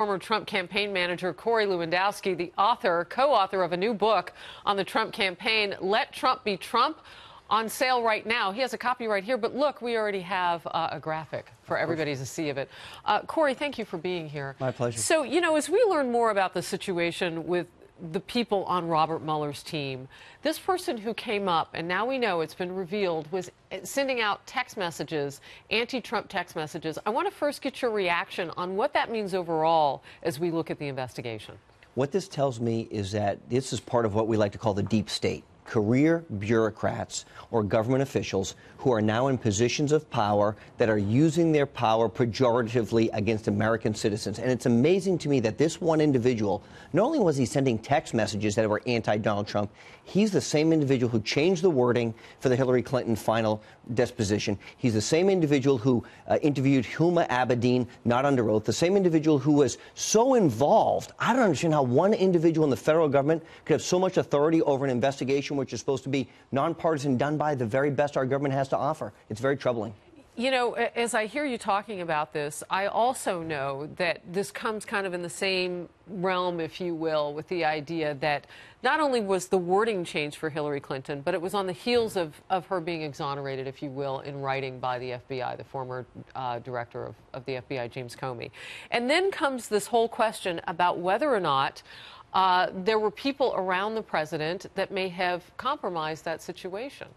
Former Trump campaign manager Corey Lewandowski, the co-author of a new book on the Trump campaign, Let Trump Be Trump, on sale right now. He has a copy right here, but look, we already have a graphic for everybody to see of it. Corey, thank you for being here. My pleasure. So, you know, as we learn more about the situation with the people on Robert Mueller's team, this person who came up, and now we know it's been revealed, was sending out text messages, anti-Trump text messages. I want to first get your reaction on what that means overall as we look at the investigation. What this tells me is that this is part of what we like to call the deep state. Career bureaucrats or government officials who are now in positions of power that are using their power pejoratively against American citizens. And it's amazing to me that this one individual, not only was he sending text messages that were anti-Donald Trump, he's the same individual who changed the wording for the Hillary Clinton final disposition. He's the same individual who interviewed Huma Abedin, not under oath, the same individual who was so involved. I don't understand how one individual in the federal government could have so much authority over an investigation which is supposed to be nonpartisan, done by the very best our government has to offer. It's very troubling. You know, as I hear you talking about this, I also know that this comes kind of in the same realm, if you will, with the idea that not only was the wording changed for Hillary Clinton, but it was on the heels of her being exonerated, if you will, in writing by the FBI, the former director of the FBI, James Comey. And then comes this whole question about whether or not there were people around the president that may have compromised that situation.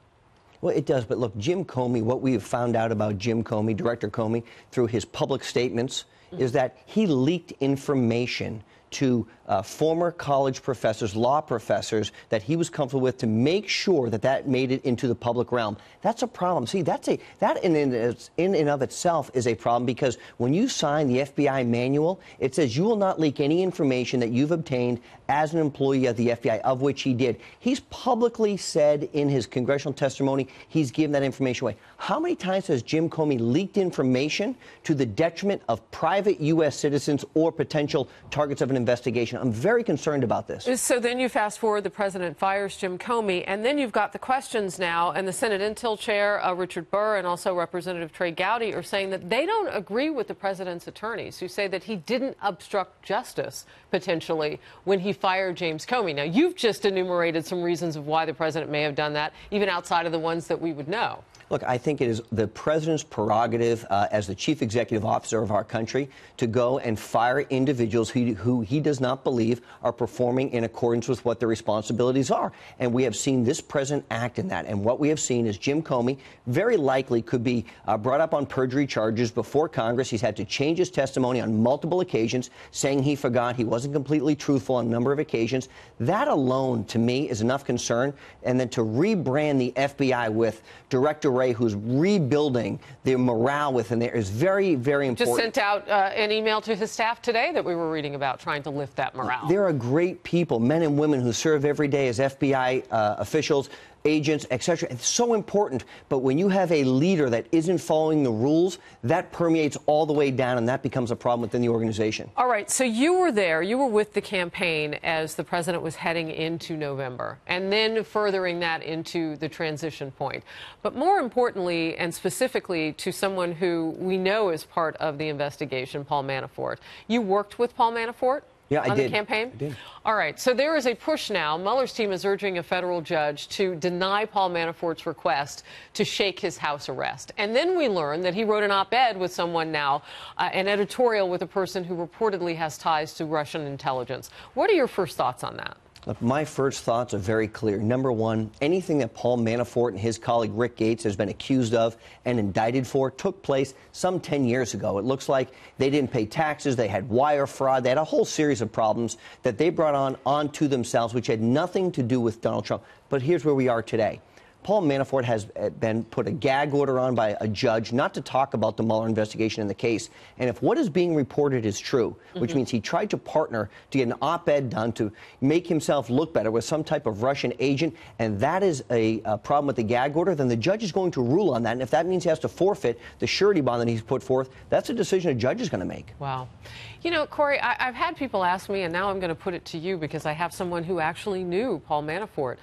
Well, it does. But look, Jim Comey, what we have found out about Jim Comey, Director Comey, through his public statements, is that he leaked information to former college professors, law professors, that he was comfortable with to make sure that that made it into the public realm. That's a problem. See, that in and of itself is a problem, because when you sign the FBI manual, it says you will not leak any information that you've obtained as an employee of the FBI, of which he did. He's publicly said in his congressional testimony he's given that information away. How many times has Jim Comey leaked information to the detriment of private U.S. citizens or potential targets of an investigation? I'm very concerned about this. So then you fast forward, the president fires Jim Comey, and then you've got the questions now, and the Senate Intel Chair, Richard Burr, and also Representative Trey Gowdy are saying that they don't agree with the president's attorneys, who say that he didn't obstruct justice, potentially, when he fired James Comey. Now, you've just enumerated some reasons of why the president may have done that, even outside of the ones that we would know. Look, I think it is the president's prerogative as the chief executive officer of our country to go and fire individuals who he does not believe are performing in accordance with what their responsibilities are. And we have seen this president act in that. And what we have seen is Jim Comey very likely could be brought up on perjury charges before Congress. He's had to change his testimony on multiple occasions, saying he forgot, he wasn't completely truthful on a number of occasions. That alone, to me, is enough concern. And then to rebrand the FBI with Director Ray, who's rebuilding the morale within there, is very, very important. Just sent out an email to his staff today that we were reading about, trying to lift that morale. There are great people, men and women, who serve every day as FBI officials, agents, etc. It's so important. But when you have a leader that isn't following the rules, that permeates all the way down, and that becomes a problem within the organization. All right. So you were there. You were with the campaign as the president was heading into November, and then furthering that into the transition point. But more importantly, and specifically to someone who we know is part of the investigation, Paul Manafort. You worked with Paul Manafort? Yeah, I did. On the campaign? I did. All right. So there is a push now. Mueller's team is urging a federal judge to deny Paul Manafort's request to shake his house arrest. And then we learn that he wrote an op-ed with someone now, an editorial with a person who reportedly has ties to Russian intelligence. What are your first thoughts on that? Look, my first thoughts are very clear. Number one, anything that Paul Manafort and his colleague Rick Gates has been accused of and indicted for took place some 10 years ago. It looks like they didn't pay taxes, they had wire fraud, they had a whole series of problems that they brought onto themselves, which had nothing to do with Donald Trump. But here's where we are today. Paul Manafort has been put a gag order on by a judge not to talk about the Mueller investigation in the case. And if what is being reported is true, which means he tried to partner to get an op-ed done to make himself look better with some type of Russian agent, and that is a problem with the gag order, then the judge is going to rule on that. And if that means he has to forfeit the surety bond that he's put forth, that's a decision a judge is going to make. Wow. You know, Corey, I've had people ask me, and now I'm going to put it to you because I have someone who actually knew Paul Manafort.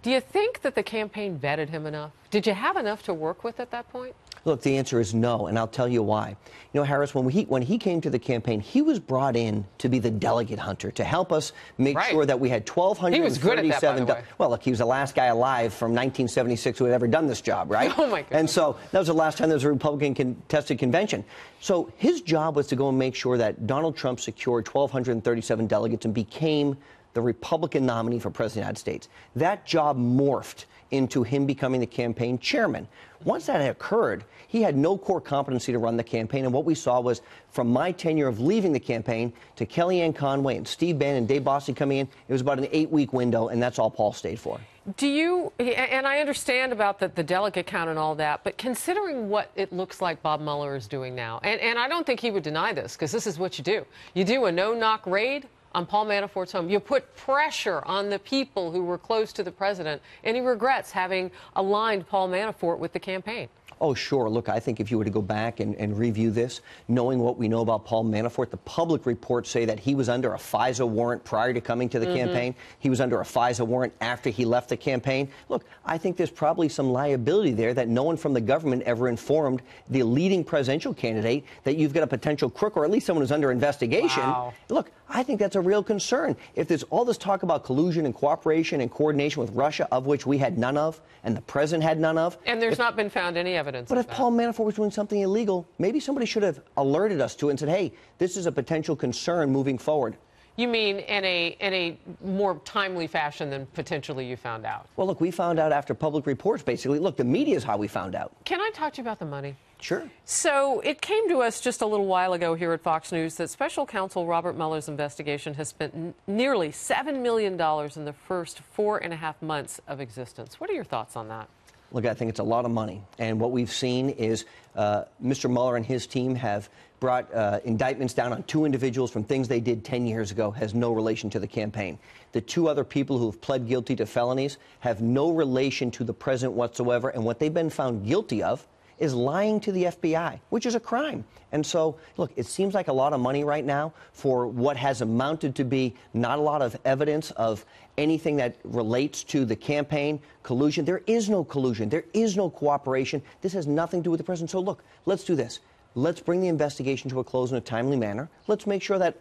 Do you think that the campaign vetted him enough? Did you have enough to work with at that point? Look, the answer is no, and I'll tell you why. You know, Harris, when he came to the campaign, he was brought in to be the delegate hunter, to help us make sure that we had 1,237. He was good at that, by the way. Well, look, he was the last guy alive from 1976 who had ever done this job, right? Oh, my goodness. And so that was the last time there was a Republican contested convention. So his job was to go and make sure that Donald Trump secured 1,237 delegates and became the Republican nominee for President of the United States. That job morphed into him becoming the campaign chairman. Once that had occurred, he had no core competency to run the campaign, and what we saw was, from my tenure of leaving the campaign to Kellyanne Conway and Steve Bannon and Dave Bossie coming in, it was about an 8-week window, and that's all Paul stayed for. Do you, and I understand about the delegate count and all that, but considering what it looks like Bob Mueller is doing now, and I don't think he would deny this, because this is what you do. You do a no-knock raid on Paul Manafort's home. You put pressure on the people who were close to the president, and he regrets having aligned Paul Manafort with the campaign. Oh, sure. Look, I think if you were to go back and review this, knowing what we know about Paul Manafort, the public reports say that he was under a FISA warrant prior to coming to the campaign. He was under a FISA warrant after he left the campaign. Look, I think there's probably some liability there that no one from the government ever informed the leading presidential candidate that you've got a potential crook, or at least someone who's under investigation. Wow. Look, I think that's a real concern. If there's all this talk about collusion and cooperation and coordination with Russia, of which we had none of, and the president had none of. And there's not been found any evidence. But of if that. Paul Manafort was doing something illegal, maybe somebody should have alerted us to it and said, hey, this is a potential concern moving forward. You mean in a more timely fashion than potentially you found out? Well, look, we found out after public reports, basically. Look, the media is how we found out. Can I talk to you about the money? Sure. So it came to us just a little while ago here at Fox News that special counsel Robert Mueller's investigation has spent nearly $7 million in the first 4.5 months of existence. What are your thoughts on that? Look, I think it's a lot of money. And what we've seen is Mr. Mueller and his team have brought indictments down on 2 individuals from things they did 10 years ago, has no relation to the campaign. The 2 other people who have pled guilty to felonies have no relation to the president whatsoever. And what they've been found guilty of is lying to the FBI, which is a crime. And so, look, it seems like a lot of money right now for what has amounted to be not a lot of evidence of anything that relates to the campaign, collusion. There is no collusion. There is no cooperation. This has nothing to do with the president. So, look, let's do this. Let's bring the investigation to a close in a timely manner. Let's make sure that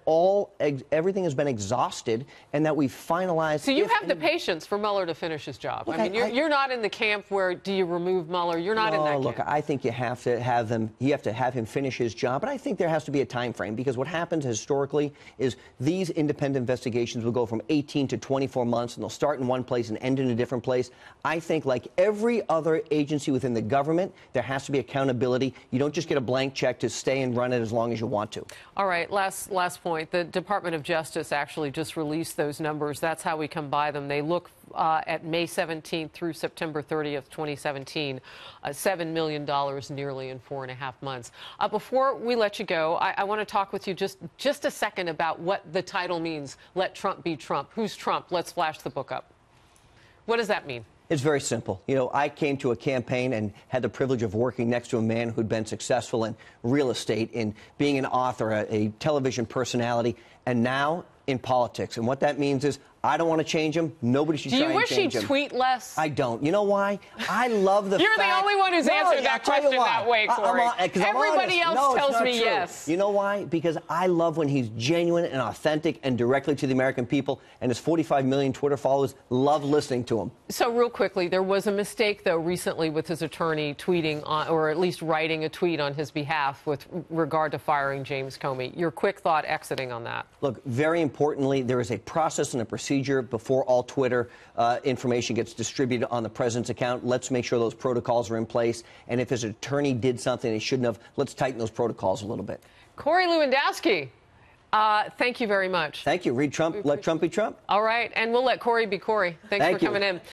everything has been exhausted and that we've finalized. So you have the patience for Mueller to finish his job. Look, I mean, you're not in the camp where do you remove Mueller? You're not in that camp. Look, I think you have to have him finish his job, but I think there has to be a time frame, because what happens historically is these independent investigations will go from 18 to 24 months, and they'll start in one place and end in a different place. I think, like every other agency within the government, there has to be accountability. You don't just get a blank check to stay and run it as long as you want to. All right, last point. The Department of Justice actually just released those numbers. That's how we come by them. They look at May 17th through September 30th, 2017, $7 million nearly in 4.5 months. Before we let you go, I want to talk with you just a second about what the title means, Let Trump Be Trump. Who's Trump? Let's flash the book up. What does that mean? It's very simple. You know, I came to a campaign and had the privilege of working next to a man who'd been successful in real estate, in being an author, a television personality, and now in politics. And what that means is I don't want to change him. Nobody should try and change him. Do you wish he'd tweet less? I don't. You know why? I love the You're fact... the only one who's answered that question that way, Corey. Everybody else tells me yes. You know why? Because I love when he's genuine and authentic and directly to the American people, and his 45 million Twitter followers love listening to him. So real quickly, there was a mistake, though, recently with his attorney tweeting, or at least writing a tweet on his behalf with regard to firing James Comey. Your quick thought exiting on that. Look, very importantly, there is a process and a procedure before all Twitter information gets distributed on the president's account. Let's make sure those protocols are in place. And if his attorney did something he shouldn't have, let's tighten those protocols a little bit. Corey Lewandowski, thank you very much. Thank you. Read Trump, let Trump be Trump. All right. And we'll let Corey be Corey. Thanks for coming in.